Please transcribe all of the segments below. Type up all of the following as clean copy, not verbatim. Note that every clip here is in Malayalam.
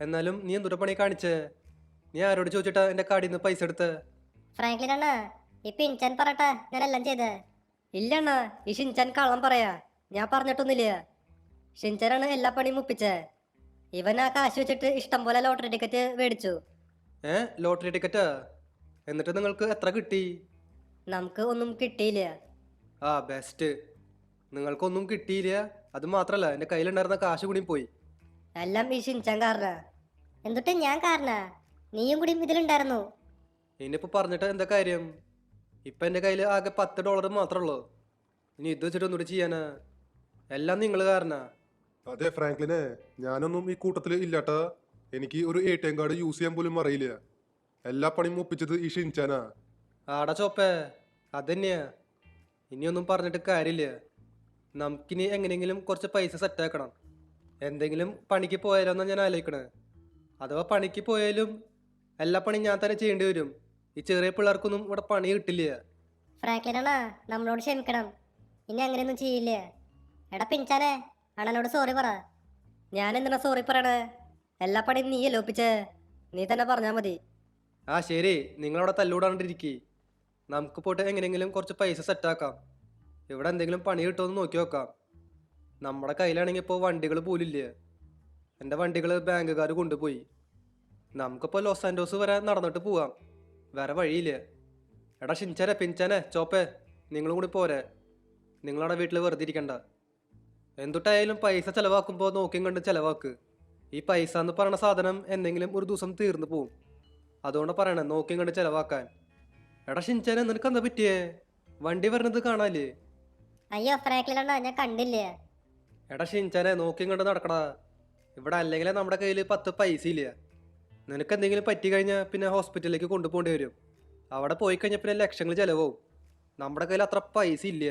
എന്നാലും നീ എന്തുട്ടാ പണി കാണിച്ചേ? നീ ആരോട് ചോദിച്ചിട്ടാ എന്റെ കാർഡിൽ നിന്ന് പൈസ എടുത്ത്? ഫ്രാങ്ക്ലിൻ അണ്ണ ഇപ്പൊ ഇൻചാൻ പറട്ടെ ഞാനെല്ലാം ചെയ്ത്. ഇല്ലണ്ണ, ഈ ഷിൻചാൻ കള്ളം പറയാ. ഞാൻ പറഞ്ഞിട്ടൊന്നുമില്ല. ഷിൻചാനാണ് എല്ലാ പണിയും മുപ്പിച്ചേ. ഇവൻ ആ കാശ് വെച്ചിട്ട് ഇഷ്ടം പോലെ ലോട്ടറി ടിക്കറ്റ് മേടിച്ചു. ലോട്ടറി ടിക്കറ്റാ? എന്നിട്ട് നിങ്ങൾക്ക് എത്ര കിട്ടി? നമുക്ക് ഒന്നും കിട്ടിയില്ല. ആ ബെസ്റ്റ്. നിങ്ങൾക്കൊന്നും കിട്ടിയില്ല. അത് മാത്രല്ല എന്റെ കയ്യിലുണ്ടായിരുന്ന കാശ് കൂടി പോയി. എല്ലാം ഈ ഷിൻചാൻ കാരണ. എന്നിട്ട് ഞാൻ കാരണ നീയും കൂടി ഇതിലുണ്ടായിരുന്നു. ഇനിയിപ്പോ പറഞ്ഞിട്ട് എന്താ കാര്യം? ഇപ്പൊ എന്റെ കയ്യിൽ ആകെ $10 മാത്രമേ ഉള്ളൂ. ഇനി ഇത് വെച്ചിട്ട് ഒന്നുകൂടി ചെയ്യാനാ? എല്ലാം നിങ്ങൾ കാരണാ. അതെ ഫ്രാങ്ക്ലിനെ, ഞാനൊന്നും ഈ കൂട്ടത്തിൽ ഇല്ലാട്ടാ. എനിക്ക് ഒരു ATM കാർഡ് യൂസ് ചെയ്യാൻ പോലും അറിയില്ല. എല്ലാ പണിയും ഒപ്പിച്ചത് ഈ ഷിൻചാനാ. ആടാ ചോപ്പേ, അതന്നെയാ. ഇനിയൊന്നും പറഞ്ഞിട്ട് കാര്യമില്ല. നമുക്കിനി എങ്ങനെയെങ്കിലും കുറച്ച് പൈസ സെറ്റാക്കണം. എന്തെങ്കിലും പണിക്ക് പോയാലോ എന്നാ ഞാൻ ആലോചിക്കണേ. അഥവാ പണിക്ക് പോയാലും എല്ലാ പണിയും ഞാൻ തന്നെ ചെയ്യേണ്ടി വരും. ഈ ചെറിയ പിള്ളേർക്കൊന്നും ഇവിടെ പണി കിട്ടില്ല. ഫ്രാങ്ക്ലിൻ അണ്ണ നമ്മളോട് ക്ഷമിക്കണം. ഇനി അങ്ങനെയൊന്നും ചെയ്യില്ല. എടാ പിൻചാനെ അണ്ണനോട് സോറി പറ. ഞാൻ എന്തിനാ സോറി പറയണേ? എല്ലാ പണിയും നീയല്ലേ ഒപ്പിച്ചേ. നീ തന്നെ പറഞ്ഞാ മതി. ആ ശരി, നിങ്ങളവിടെ തല്ലൂടാണ്ടിരിക്കി. നമുക്ക് പോയിട്ട് എങ്ങനെയെങ്കിലും കുറച്ച് പൈസ സെറ്റാക്കാം. ഇവിടെ എന്തെങ്കിലും പണി കിട്ടുമെന്ന് നോക്കി നോക്കാം. നമ്മുടെ കയ്യിലാണെങ്കിൽ ഇപ്പോൾ വണ്ടികൾ പോലില്ല. എൻ്റെ വണ്ടികൾ ബാങ്കുകാർ കൊണ്ടുപോയി. നമുക്കിപ്പോൾ ലോസ് ആൻഡോസ് വരെ നടന്നിട്ട് പോവാം. വേറെ വഴിയില്ല. എടാ ഷിൻചാനെ, പിൻചാനെ, ചോപ്പേ, നിങ്ങളും കൂടി പോരെ. നിങ്ങളവിടെ വീട്ടിൽ വെറുതെ ഇരിക്കണ്ട. എന്തുട്ടായാലും പൈസ ചിലവാക്കുമ്പോൾ നോക്കിയും കണ്ട് ചിലവാക്ക്. ഈ പൈസ എന്ന് പറയുന്ന സാധനം എന്തെങ്കിലും ഒരു ദിവസം തീർന്നു പോവും. അതുകൊണ്ട് പറയണേ, നോക്കിയും കണ്ട് ചിലവാക്കാൻ. എടാ ഷിൻചാനെ, നിനക്ക് എന്താ പറ്റിയേ? വണ്ടി വരണത് കാണാല്ലേ? അയ്യോ ഫ്രാങ്ക്ലിൻ അണ്ണ ഞാൻ കണ്ടില്ല. എടാ ഷിൻചാനെ, നോക്കിയും കണ്ട് നടക്കടാ. ഇവിടെ അല്ലെങ്കിലേ നമ്മുടെ കയ്യിൽ 10 പൈസ ഇല്ല. നിനക്ക് എന്തെങ്കിലും പറ്റി കഴിഞ്ഞാൽ പിന്നെ ഹോസ്പിറ്റലിലേക്ക് കൊണ്ടുപോകേണ്ടി വരും. അവിടെ പോയി കഴിഞ്ഞാൽ പിന്നെ ലക്ഷങ്ങൾ ചിലവാവും. നമ്മുടെ കയ്യിൽ അത്ര പൈസ ഇല്ല.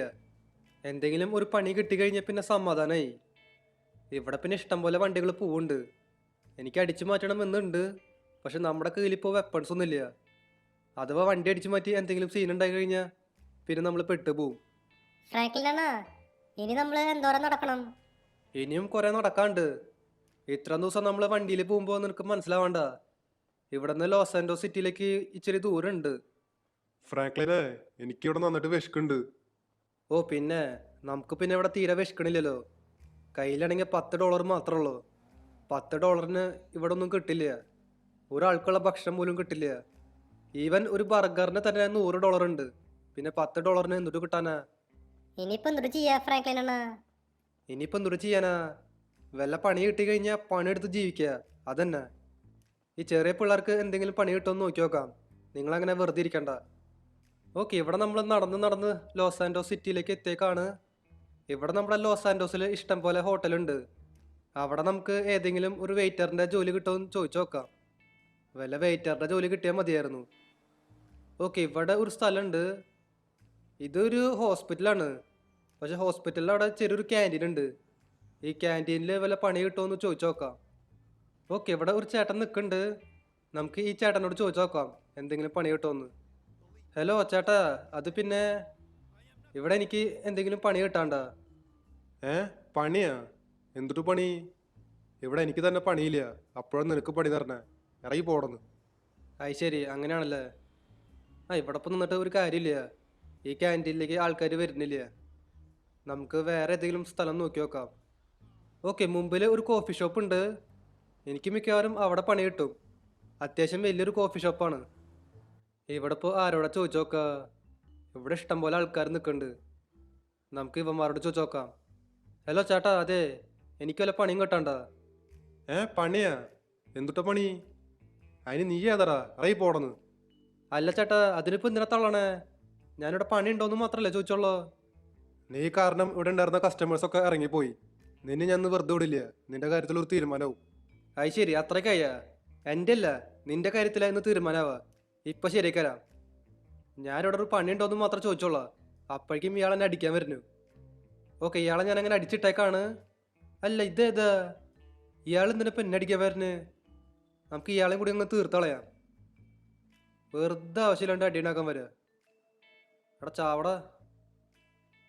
എന്തെങ്കിലും ഒരു പണി കിട്ടിക്കഴിഞ്ഞാൽ പിന്നെ സമാധാനമായി. ഇവിടെ പിന്നെ ഇഷ്ടം പോലെ വണ്ടികൾ പോവുണ്ട്. എനിക്ക് അടിച്ചു മാറ്റണം എന്നുണ്ട്. പക്ഷെ നമ്മുടെ കയ്യിൽ ഇപ്പോൾ വെപ്പൺസ് ഒന്നും ഇല്ല. അഥവാ വണ്ടി അടിച്ചു മാറ്റി എന്തെങ്കിലും സീൻ ഉണ്ടായി കഴിഞ്ഞാൽ പിന്നെ നമ്മൾ പെട്ടുപോകും. ഫ്രാങ്ക്ലിൻ അണ്ണ ഇനി നമ്മൾ എന്തോരം നടക്കണം? ഇനിയും കുറേ നടക്കാണ്ട്. ഇത്ര ദിവസം നമ്മൾ വണ്ടിയിൽ പോകുമ്പോൾ നിനക്ക് മനസ്സിലാവണ്ട. ഇവിടെ നിന്ന് ലോസ് ആൻഡോസ് സിറ്റിയിലേക്ക് ഇച്ചിരി ദൂരമുണ്ട്. ഫ്രാങ്ക്ലിനെ, എനിക്കിവിടെ നന്നായിട്ട് വിശക്കുണ്ട്. ഓ പിന്നെ, നമുക്ക് പിന്നെ ഇവിടെ തീരെ വിശക്കണില്ലല്ലോ. കയ്യിലാണെങ്കിൽ $10 മാത്രമേ ഉള്ളൂ. $10 ഇവിടെ ഒന്നും കിട്ടില്ല. ഒരാൾക്കുള്ള ഭക്ഷണം പോലും കിട്ടില്ല. ഈവൻ ഒരു ബർഗറിന് തന്നെ $100 ഉണ്ട്. പിന്നെ $10 എന്തുട്ട് കിട്ടാനാ? ഇനിയിപ്പോ എന്തൊരു ചെയ്യാ ഫ്രാങ്ക്ലിൻ അണ്ണ? ഇനിയിപ്പോൾ എന്തുട്ട് ചെയ്യാനാ? വല്ല പണി കിട്ടി കഴിഞ്ഞാൽ പണിയെടുത്ത് ജീവിക്കുക, അതന്നെ. ഈ ചെറിയ പിള്ളേർക്ക് എന്തെങ്കിലും പണി കിട്ടുമെന്ന് നോക്കി നോക്കാം. നിങ്ങളങ്ങനെ വെറുതെ ഇരിക്കണ്ട. ഓക്കെ, ഇവിടെ നമ്മൾ നടന്ന് നടന്ന് ലോസ് ആൻഡോസ് സിറ്റിയിലേക്ക് എത്തിയേക്കാണ്. ഇവിടെ നമ്മുടെ ലോസ് ആൻഡോസിൽ ഇഷ്ടം പോലെ ഹോട്ടലുണ്ട്. അവിടെ നമുക്ക് ഏതെങ്കിലും ഒരു വെയിറ്ററിൻ്റെ ജോലി കിട്ടുമെന്ന് ചോദിച്ചു നോക്കാം. വല്ല വെയിറ്ററിൻ്റെ ജോലി കിട്ടിയാൽ മതിയായിരുന്നു. ഓക്കെ, ഇവിടെ ഒരു സ്ഥലമുണ്ട്. ഇതൊരു ഹോസ്പിറ്റലാണ്. പക്ഷെ ഹോസ്പിറ്റലിൽ അവിടെ ചെറിയൊരു ക്യാൻറ്റീൻ ഉണ്ട്. ഈ ക്യാൻറ്റീനിൽ വല്ല പണി കിട്ടുമെന്ന് ചോദിച്ചു നോക്കാം. ഓക്കെ, ഇവിടെ ഒരു ചേട്ടൻ നിൽക്കുന്നുണ്ട്. നമുക്ക് ഈ ചേട്ടനോട് ചോദിച്ചു നോക്കാം എന്തെങ്കിലും പണി കിട്ടുമെന്ന്. ഹലോ ചേട്ടാ, അത് പിന്നെ ഇവിടെ എനിക്ക് എന്തെങ്കിലും പണി കിട്ടാണ്ടാ? പണിയാ? എന്തുട്ട് പണി? ഇവിടെ എനിക്ക് തന്നെ പണിയില്ല. അപ്പോഴും നിനക്ക് പണി തരണേ. ഇറങ്ങി പോടന്ന്. അത് ശരി, അങ്ങനെയാണല്ലേ. ഇവിടെ ഇപ്പം നിന്നിട്ട് ഒരു കാര്യമില്ല. ഈ ക്യാൻറ്റീനിലേക്ക് ആൾക്കാർ വരുന്നില്ല. നമുക്ക് വേറെ ഏതെങ്കിലും സ്ഥലം നോക്കി നോക്കാം. ഓക്കെ, മുമ്പിൽ ഒരു കോഫി ഷോപ്പ് ഉണ്ട്. എനിക്ക് മിക്കവാറും അവിടെ പണി കിട്ടും. അത്യാവശ്യം വലിയൊരു കോഫി ഷോപ്പാണ്. ഇവിടെ ഇപ്പോൾ ആരോടെ ചോദിച്ചു നോക്കാം? ഇവിടെ ഇഷ്ടം പോലെ ആൾക്കാർ നിൽക്കുന്നുണ്ട്. നമുക്ക് ഇവന്മാരോട് ചോദിച്ചു നോക്കാം. ഹലോ ചേട്ടാ, അതെ, എനിക്ക് വല്ല പണിയും കിട്ടാണ്ട? പണിയാ? എന്തുട്ട പണി? അതിന് നീ ഏതാടാ? ഇറങ്ങി പോടന്ന്. അല്ല ചേട്ടാ, അതിനിപ്പോൾ എന്തിനാ തള്ളണേ? ഞാനിവിടെ പണി ഉണ്ടോയെന്ന് മാത്രമല്ലേ ചോദിച്ചോളൂ. നീ കാരണം ഇവിടെ ഉണ്ടായിരുന്ന കസ്റ്റമേഴ്സൊക്കെ ഇറങ്ങിപ്പോയി. നിന്നെ ഞാൻ വെറുതെ വിടില്ല. നിന്റെ കാര്യത്തിൽ ഒരു തീരുമാനവും. അത് ശരി, അത്രയ്ക്കായ? എൻ്റെ അല്ല, നിന്റെ കാര്യത്തിലായിരുന്നു തീരുമാനമാവുക. ഇപ്പം ശരിയാക്കരാം. ഞാനിവിടെ ഒരു പണി ഉണ്ടോയെന്ന് മാത്രം ചോദിച്ചോളാം. അപ്പോഴേക്കും ഇയാളെന്നെ അടിക്കാൻ വരുന്നു. ഓക്കെ, ഇയാളെ ഞാൻ അങ്ങനെ അടിച്ചിട്ടേക്കാണ്. അല്ല ഇതേതാ? ഇയാൾ എന്തിനാ എന്നെ അടിക്കാൻ വരുന്നത്? നമുക്ക് ഇയാളെയും കൂടി അങ്ങ് തീർത്തളയാം. വെറുതെ ആവശ്യമില്ലാണ്ട് അടിയുണ്ടാക്കാൻ വരിക. എടാ ചാവടാ.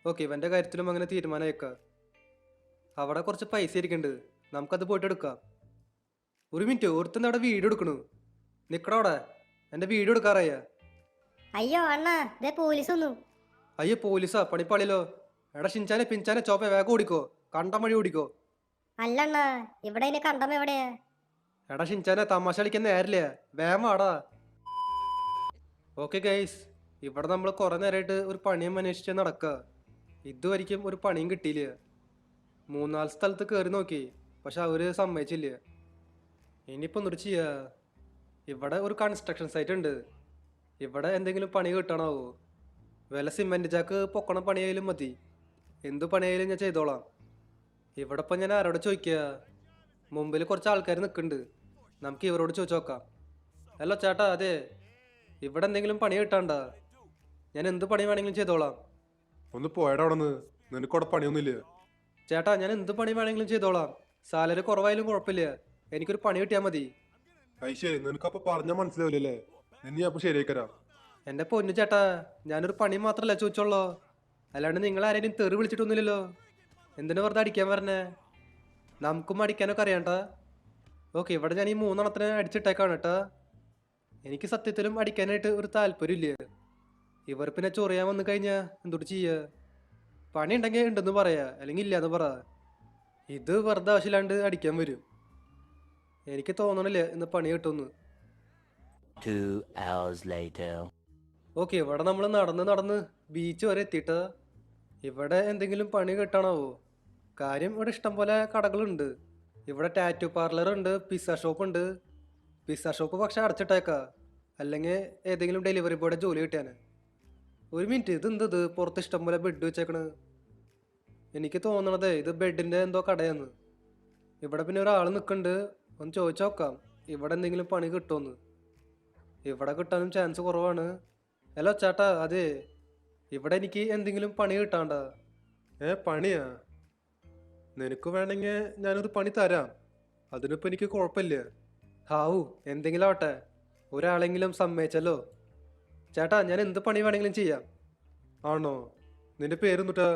ഓക്കെ, ഇവൻ്റെ കാര്യത്തിലും അങ്ങനെ തീരുമാനമായേക്കാം. അവിടെ കുറച്ച് പൈസ ഇരിക്കുന്നുണ്ട്. നമുക്കത് പോയിട്ട് എടുക്കാം. ഒരു മിനിറ്റ് ഒരുത്തന്നെ അവിടെ വീഡിയോ എടുക്കണു. നിക്കടാ അവിടെ, എൻ്റെ വീഡിയോ എടുക്കാറായ. അയ്യോ അണ്ണാ, ഇതേ പോലീസ് വന്നു. അയ്യോ പോലീസാ, പണിപ്പാളിയല്ലോ. എടാ ഷിൻചാനെ പിഞ്ചാനെ ചോപ്പ വേഗം ഓടിക്കോ, കണ്ടം വഴി ഓടിക്കോ. അല്ല അണ്ണാ, ഇവിടെ ഇതിന് കണ്ടം എവിടെയാ? എടാ ഷിൻചാനെ തമാശ കളിക്കാൻ നേരില്ല, വേഗം വാടാ. ഓക്കെ ഗൈസ്, ഇവിടെ നമ്മൾ കുറേ നേരമായിട്ട് ഒരു പണിയും അന്വേഷിച്ച് നടക്കുക. ഇതുവരെയ്ക്കും ഒരു പണിയും കിട്ടിയില്ല. 3-4 സ്ഥലത്ത് കയറി നോക്കി, പക്ഷെ അവർ സമ്മതിച്ചില്ല. ഇനിയിപ്പോൾ എന്തൊരു ചെയ്യുക? ഇവിടെ ഒരു കൺസ്ട്രക്ഷൻ സൈറ്റ് ഉണ്ട്. ഇവിടെ എന്തെങ്കിലും പണി കിട്ടണാവോ? വല്ല സിമെൻറ്റ് ചാക്ക് പൊക്കണ പണിയായാലും മതി, എന്ത് പണിയായാലും ഞാൻ ചെയ്തോളാം. ഇവിടെ ഇപ്പം ഞാൻ ആരോട് ചോദിക്കുക? മുമ്പിൽ കുറച്ച് ആൾക്കാർ നിൽക്കുന്നുണ്ട്, നമുക്ക് ഇവരോട് ചോദിച്ചു നോക്കാം. ഹലോ ചേട്ടാ, അതെ, ഇവിടെ എന്തെങ്കിലും പണി കിട്ടാണ്ട? ഞാൻ എന്ത് പണി വേണമെങ്കിലും ചെയ്തോളാം. ഒന്ന് പോയടാ അവിടെ നിന്ന്, നിനക്കവിടെ പണിയൊന്നുമില്ല. ചേട്ടാ, ഞാൻ എന്ത് പണി വേണമെങ്കിലും ചെയ്തോളാം. സാലറി കുറവായാലും കുഴപ്പമില്ല, എനിക്കൊരു പണി കിട്ടിയാൽ മതി. അത് ശരി, നിനക്കപ്പോൾ പറഞ്ഞാൽ മനസ്സിലാവില്ലല്ലേ? നിന്നെ അപ്പോൾ ശരിയാക്കരാം. എൻ്റെ പൊന്നു ചേട്ടാ, ഞാനൊരു പണി മാത്രമല്ല ചോദിച്ചോളൂ, അല്ലാണ്ട് നിങ്ങൾ ആരെയും തെറി വിളിച്ചിട്ടൊന്നുമില്ലല്ലോ. എന്തിനു വെറുതെ അടിക്കാൻ പറഞ്ഞേ? നമുക്കും അടിക്കാനൊക്കെ അറിയാണ്ട. ഓക്കെ, ഇവിടെ ഞാൻ ഈ 3 എണ്ണത്തിന് അടിച്ചിട്ടേക്കാണ് കേട്ടാ. എനിക്ക് സത്യത്തിലും അടിക്കാനായിട്ട് ഒരു താല്പര്യമില്ല. ഇവർ പിന്നെ ചൊറിയാൻ വന്നു കഴിഞ്ഞാൽ എന്തൊട്ട് ചെയ്യുക? പണി ഉണ്ടെങ്കിൽ ഉണ്ടെന്ന് പറയാ, അല്ലെങ്കിൽ ഇല്ലാന്ന് പറ. ഇത് വെറുതെ ആവശ്യമില്ലാണ്ട് അടിക്കാൻ വരും. എനിക്ക് തോന്നണില്ല ഇന്ന് പണി കിട്ടുമെന്ന്. 2 hours later. ഓക്കെ, ഇവിടെ നമ്മൾ നടന്ന് ബീച്ച് വരെ എത്തിയിട്ട് ഇവിടെ എന്തെങ്കിലും പണി കിട്ടണാവോ? കാര്യം ഇവിടെ ഇഷ്ടംപോലെ കടകളുണ്ട്. ഇവിടെ ടാറ്റു പാർലർ ഉണ്ട്, പിസ്സ ഷോപ്പ് ഉണ്ട്. പിസ്സ ഷോപ്പ് പക്ഷെ അടച്ചിട്ടേക്കാ, അല്ലെങ്കിൽ ഏതെങ്കിലും ഡെലിവറി ബോയുടെ ജോലി കിട്ടിയാന്. ഒരു മിനിറ്റ്, ഇതെന്തത് പുറത്ത് ഇഷ്ടംപോലെ ബെഡ് വെച്ചേക്കണ്? എനിക്ക് തോന്നണതേ ഇത് ബെഡിൻ്റെ എന്തോ കടയാന്ന്. ഇവിടെ പിന്നെ ഒരാൾ നിൽക്കുന്നുണ്ട്, ഒന്ന് ചോദിച്ചു നോക്കാം ഇവിടെ എന്തെങ്കിലും പണി കിട്ടുമെന്ന്. ഇവിടെ കിട്ടാനും ചാൻസ് കുറവാണ്. ഹലോ ചേട്ടാ, അതെ, ഇവിടെ എനിക്ക് എന്തെങ്കിലും പണി കിട്ടാണ്ട? പണിയാ? നിനക്ക് വേണമെങ്കിൽ ഞാനൊരു പണി തരാം, അതിനിപ്പോൾ എനിക്ക് കുഴപ്പമില്ല. ഹാവു, എന്തെങ്കിലും ആവട്ടെ, ഒരാളെങ്കിലും സമ്മതിച്ചല്ലോ. ചേട്ടാ, ഞാൻ എന്ത് പണി വേണമെങ്കിലും ചെയ്യാം. ആണോ? നിന്റെ പേരെന്തുട്ടാ?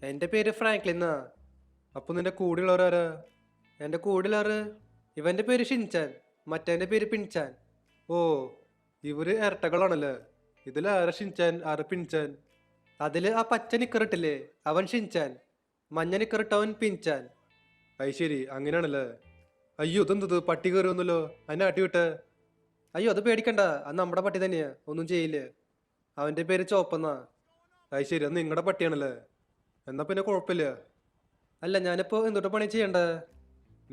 എൻ്റെ പേര് ഫ്രാങ്ക്ലിന്നാ. അപ്പോൾ നിന്റെ കൂടെയുള്ളവരാരാ? എൻ്റെ കൂടെയുള്ളവർ, ഇവൻ്റെ പേര് ഷിൻചാൻ, മറ്റേൻ്റെ പേര് പിൻചാൻ. ഓ, ഇവര് ഇരട്ടകളാണല്ലേ? ഇതിൽ ആരാ ഷിൻചാൻ, ആരാ പിൻചാൻ? അതിൽ ആ പച്ച നിക്കറിട്ടില്ലേ, അവൻ ഷിൻചാൻ. മഞ്ഞ നിക്കറിട്ടവൻ പിൻചാൻ. അത് ശരി, അങ്ങനെയാണല്ലേ? അയ്യോ, ഇതെന്തത് പട്ടി കയറി വന്നല്ലോ, അതിനെ ആട്ടി വിട്ടെ. അയ്യോ, അത് പേടിക്കണ്ട, അത് നമ്മുടെ പട്ടി തന്നെയാ, ഒന്നും ചെയ്യില്ല. അവൻ്റെ പേര് ചോപ്പെന്നാ. അത് ശരി, അത് നിങ്ങളുടെ പട്ടിയാണല്ലേ? എന്നാൽ പിന്നെ കുഴപ്പമില്ല. അല്ല, ഞാനിപ്പോൾ എന്തുട്ടാ പണി ചെയ്യണ്ടേ?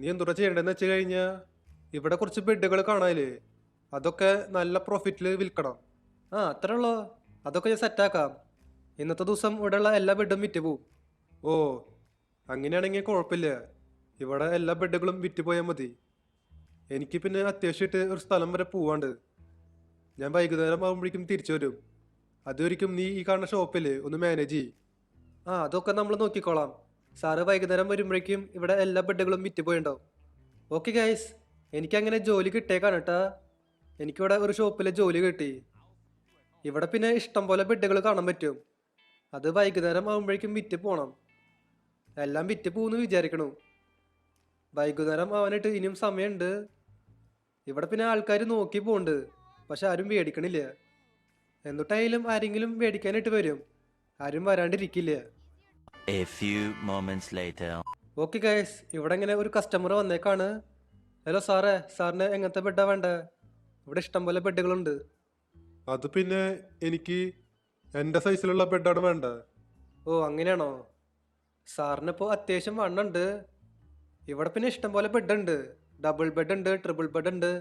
നീ എന്തുട്ടാ ചെയ്യേണ്ടതെന്ന് വെച്ച് കഴിഞ്ഞാൽ ഇവിടെ കുറച്ച് ബെഡുകൾ കാണാനില്ലേ, അതൊക്കെ നല്ല പ്രോഫിറ്റിൽ വിൽക്കണം. ആ, അത്രേ ഉള്ളൂ. അതൊക്കെ ഞാൻ സെറ്റാക്കാം. ഇന്നത്തെ ദിവസം ഇവിടെയുള്ള എല്ലാ ബെഡും വിറ്റ് പോവും. ഓ, അങ്ങനെയാണെങ്കിൽ കുഴപ്പമില്ല. ഇവിടെ എല്ലാ ബെഡുകളും വിറ്റ് പോയാൽ മതി. എനിക്ക് പിന്നെ അത്യാവശ്യമായിട്ട് ഒരു സ്ഥലം വരെ പോവാണ്ട്. ഞാൻ വൈകുന്നേരം ആകുമ്പോഴേക്കും തിരിച്ചു വരും. അതുവരെയ്ക്കും നീ ഈ കാണുന്ന ഷോപ്പിൽ ഒന്ന് മാനേജ് ചെയ്യും. ആ, അതൊക്കെ നമ്മൾ നോക്കിക്കോളാം. സാറ് വൈകുന്നേരം വരുമ്പോഴേക്കും ഇവിടെ എല്ലാ ബെഡുകളും വിറ്റ് പോയിണ്ടാവും. ഓക്കെ ഗൈസ്, എനിക്കങ്ങനെ ജോലി കിട്ടിയേക്കാണ് കേട്ടാ. എനിക്കിവിടെ ഒരു ഷോപ്പിൽ ജോലി കിട്ടി. ഇവിടെ പിന്നെ ഇഷ്ടം പോലെ ബെഡുകൾ കാണാൻ പറ്റും. അത് വൈകുന്നേരം ആകുമ്പോഴേക്കും വിറ്റ് പോകണം. എല്ലാം വിറ്റ് പോകുമെന്ന് വിചാരിക്കണു. വൈകുന്നേരം ആവാനായിട്ട് ഇനിയും സമയമുണ്ട്. ഇവിടെ പിന്നെ ആൾക്കാർ നോക്കി പോകുന്നുണ്ട്, പക്ഷെ ആരും മേടിക്കണില്ല. എന്നിട്ടായാലും ആരെങ്കിലും മേടിക്കാനായിട്ട് വരും, ആരും വരാണ്ടിരിക്കില്ല. A few moments later. Okay guys, ഇവിടെ ഇങ്ങനെ ഒരു കസ്റ്റമർ വന്നേക്കാണ്. ഹലോ സാറേ, സാറിന് എങ്ങനത്തെ ബെഡാ വേണ്ടേ? ഇവിടെ ഇഷ്ടംപോലെ ബെഡുകളുണ്ട്. അത് പിന്നെ എനിക്ക് എൻ്റെ സൈസിലുള്ള ബെഡാണ് വേണ്ടത്. ഓ, അങ്ങനെയാണോ? സാറിനിപ്പോൾ അത്യാവശ്യം വണ്ണുണ്ട്. ഇവിടെ പിന്നെ ഇഷ്ടംപോലെ ബെഡുണ്ട്. ഡബിൾ ബെഡ് ഉണ്ട്, ട്രിപ്പിൾ ബെഡ് ഉണ്ട്.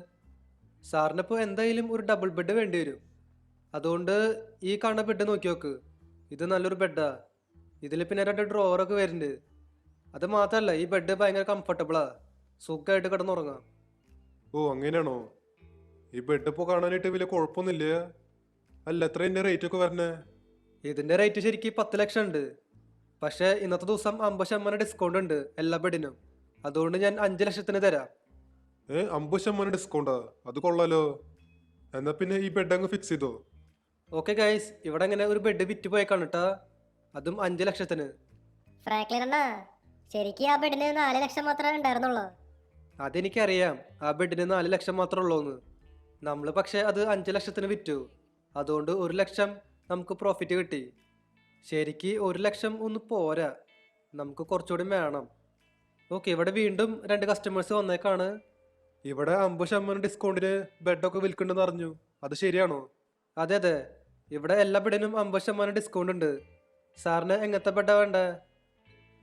സാറിനിപ്പോൾ എന്തായാലും ഒരു ഡബിൾ ബെഡ് വേണ്ടി വരും. അതുകൊണ്ട് ഈ കാണുന്ന ബെഡ് നോക്കി നോക്ക്, ഇത് നല്ലൊരു ബെഡാ. ഇതിൽ പിന്നെ 2 ഡ്രോവറൊക്കെ വരുന്നുണ്ട്. അത് മാത്രമല്ല, ഈ ബെഡ് ഭയങ്കര കംഫർട്ടബിളാ, സുഖമായിട്ട് കിടന്നുറങ്ങാം. ഓ, അങ്ങനെയാണോ? ഈ ബെഡ് ഇപ്പോൾ കാണാനായിട്ട് വലിയ കുഴപ്പമൊന്നുമില്ല. അല്ല, എത്ര ഇതിൻ്റെ റേറ്റ് ഒക്കെ വരണേ? ഇതിൻ്റെ റേറ്റ് ശരിക്കും 10 ലക്ഷം ഉണ്ട്. പക്ഷേ ഇന്നത്തെ ദിവസം 50% ഡിസ്കൗണ്ട് ഉണ്ട് എല്ലാ ബെഡിനും. അതുകൊണ്ട് ഞാൻ 5 ലക്ഷത്തിന് തരാം. 50% ഡിസ്കൗണ്ടാ? അത് കൊള്ളാലോ. എന്നാൽ പിന്നെ ഈ ബെഡ് അങ്ങ് ഫിക്സ് ചെയ്തോ. ഓക്കെ ഗൈസ്, ഇവിടെ ഇങ്ങനെ ഒരു ബെഡ് വിറ്റ് പോയേക്കാണ് കേട്ടാ, അതും 5 ലക്ഷത്തിന്. ഫ്രാങ്ക്ലിൻ അണ്ണാ, ശരിക്കും ആ ബെഡിന് 4 ലക്ഷം മാത്രമേ ഉണ്ടായിരുന്നുള്ളൂ. അതെനിക്കറിയാം, ആ ബെഡിന് 4 ലക്ഷം മാത്രമേ ഉള്ളൂന്ന്. നമ്മൾ പക്ഷേ അത് 5 ലക്ഷത്തിന് വിറ്റു. അതുകൊണ്ട് 1 ലക്ഷം നമുക്ക് പ്രോഫിറ്റ് കിട്ടി. ശരിക്ക് 1 ലക്ഷം ഒന്ന് പോരാ, നമുക്ക് കുറച്ചുകൂടി വേണം. ഓക്കെ, ഇവിടെ വീണ്ടും 2 കസ്റ്റമേഴ്സ് വന്നേക്കാണ്. ഇവിടെ 50% ഡിസ്കൗണ്ടിന് ബെഡൊക്കെ വിൽക്കുന്നുണ്ടെന്ന് അറിഞ്ഞു. അത് ശരിയാണോ? അതെ അതെ, ഇവിടെ എല്ലാ ബെഡിനും 50% ഡിസ്കൗണ്ട് ഉണ്ട്. സാറിന് എങ്ങനത്തെ ബെഡാ വേണ്ടേ?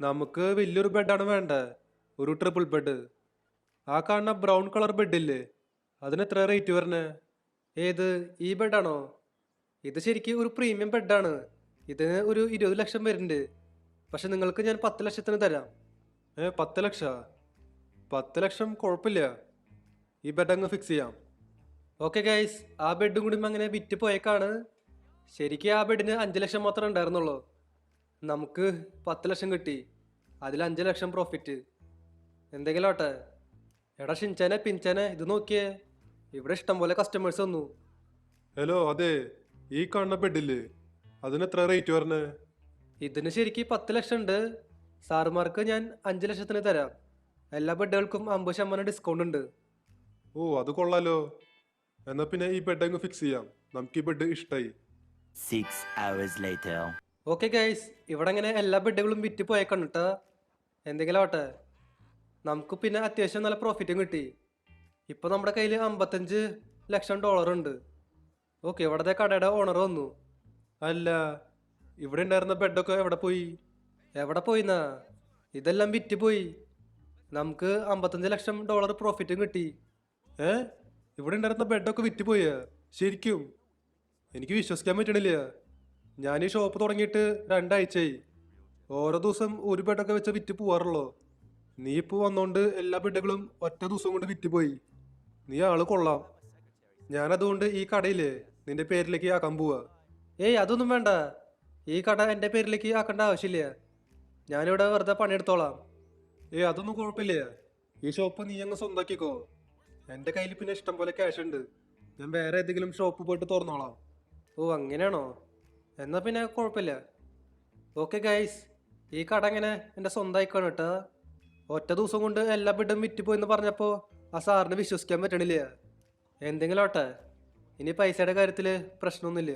നമുക്ക് വലിയൊരു ബെഡാണ് വേണ്ടേ, ഒരു ട്രിപ്പിൾ ബെഡ്. ആ കാണുന്ന ബ്രൗൺ കളർ ബെഡില്ലേ, അതിന് എത്ര റേറ്റ് വരണേ? ഏത്, ഈ ബെഡാണോ? ഇത് ശരിക്കും ഒരു പ്രീമിയം ബെഡാണ്. ഇതിന് ഒരു 20 ലക്ഷം വരുന്നുണ്ട്. പക്ഷെ നിങ്ങൾക്ക് ഞാൻ 10 ലക്ഷത്തിന് തരാം. 10 ലക്ഷം? 10 ലക്ഷം കുഴപ്പമില്ല, ഈ ബെഡ് അങ്ങ് ഫിക്സ് ചെയ്യാം. ഓക്കെ ഗൈസ്, ആ ബെഡും കൂടി അങ്ങനെ വിറ്റ് പോയേക്കാണ്. ശരിക്കും ആ ബെഡിന് 5 ലക്ഷം മാത്രമേ ഉണ്ടായിരുന്നുള്ളൂ. നമുക്ക് 10 ലക്ഷം കിട്ടി, അതിൽ 5 ലക്ഷം പ്രോഫിറ്റ്. എന്തെങ്കിലും ആട്ടെ. എടാ ഷിൻചാനെ പിൻചാനെ, ഇത് നോക്കിയേ, ഇവിടെ ഇഷ്ടം പോലെ കസ്റ്റമേഴ്സ് വന്നു. ഹലോ, അതെ, ഈ കാണുന്ന ബെഡില്ലേ, അതിന് എത്ര റേറ്റ് വരണേ? ഇതിന് ശരിക്കും 10 ലക്ഷം ഉണ്ട്. സാറുമാർക്ക് ഞാൻ 5 ലക്ഷത്തിന് തരാം. എല്ലാ ബെഡുകൾക്കും 50% ഡിസ്കൗണ്ട് ഉണ്ട്. ഓ, അത് കൊള്ളാലോ. എന്നാ പിന്നെ ഈ ബെഡ് അങ്ങ് ഫിക്സ് ചെയ്യാം, നമുക്ക് ഈ ബെഡ് ഇഷ്ടായി. 6 hours later. ഓക്കെ ഗൈസ്, ഇവിടെ അങ്ങനെ എല്ലാ ബെഡുകളും വിറ്റ് പോയേക്കാണ് കേട്ടോ. എന്തെങ്കിലും ആവട്ടെ, നമുക്ക് പിന്നെ അത്യാവശ്യം നല്ല പ്രോഫിറ്റും കിട്ടി. ഇപ്പോൾ നമ്മുടെ കയ്യിൽ 55 ലക്ഷം ഡോളർ ഉണ്ട്. ഓക്കെ, ഇവിടത്തെ കടയുടെ ഓണർ വന്നു. അല്ല, ഇവിടെ ഉണ്ടായിരുന്ന ബെഡൊക്കെ എവിടെ പോയി? എവിടെ പോയിന്നാ? ഇതെല്ലാം വിറ്റ് പോയി. നമുക്ക് 55 ലക്ഷം ഡോളർ പ്രോഫിറ്റും കിട്ടി. ഇവിടെ ഉണ്ടായിരുന്ന ബെഡൊക്കെ വിറ്റ് പോയാ? ശരിക്കും? എനിക്ക് വിശ്വസിക്കാൻ പറ്റണില്ല. ഞാൻ ഈ ഷോപ്പ് തുടങ്ങിയിട്ട് 2 ആഴ്ചയായി. ഓരോ ദിവസം ഒരു ബെഡൊക്കെ വെച്ച് വിറ്റ് പോവാറുള്ളൂ. നീ ഇപ്പോൾ വന്നോണ്ട് എല്ലാ ബെഡുകളും ഒറ്റ ദിവസം കൊണ്ട് വിറ്റ് പോയി. നീ ആള് കൊള്ളാം. ഞാനതുകൊണ്ട് ഈ കടയില്ലേ നിന്റെ പേരിലേക്ക് ആക്കാൻ പോവാ. ഏയ്, അതൊന്നും വേണ്ട. ഈ കട എൻ്റെ പേരിലേക്ക് ആക്കേണ്ട ആവശ്യമില്ല. ഞാനിവിടെ വെറുതെ പണിയെടുത്തോളാം. അതൊന്നും കുഴപ്പമില്ല. ഈ ഷോപ്പ് നീ അങ്ങ് സ്വന്താക്കിക്കോ. എൻ്റെ കയ്യിൽ പിന്നെ ഇഷ്ടം പോലെ ക്യാഷ് ഉണ്ട്. ഞാൻ വേറെ ഏതെങ്കിലും ഷോപ്പ് പോയിട്ട് തുറന്നോളാം. ഓ, അങ്ങനെയാണോ? എന്നാൽ പിന്നെ കുഴപ്പമില്ല. ഓക്കെ ഗൈസ്, ഈ കട അങ്ങനെ എൻ്റെ സ്വന്തമായിക്കാണ് കേട്ടോ. ഒറ്റ ദിവസം കൊണ്ട് എല്ലാ ബെഡും വിറ്റ് പോയെന്ന് പറഞ്ഞപ്പോൾ ആ സാറിന് വിശ്വസിക്കാൻ പറ്റണില്ല. എന്തെങ്കിലും ആട്ടെ, ഇനി പൈസയുടെ കാര്യത്തിൽ പ്രശ്നമൊന്നുമില്ല.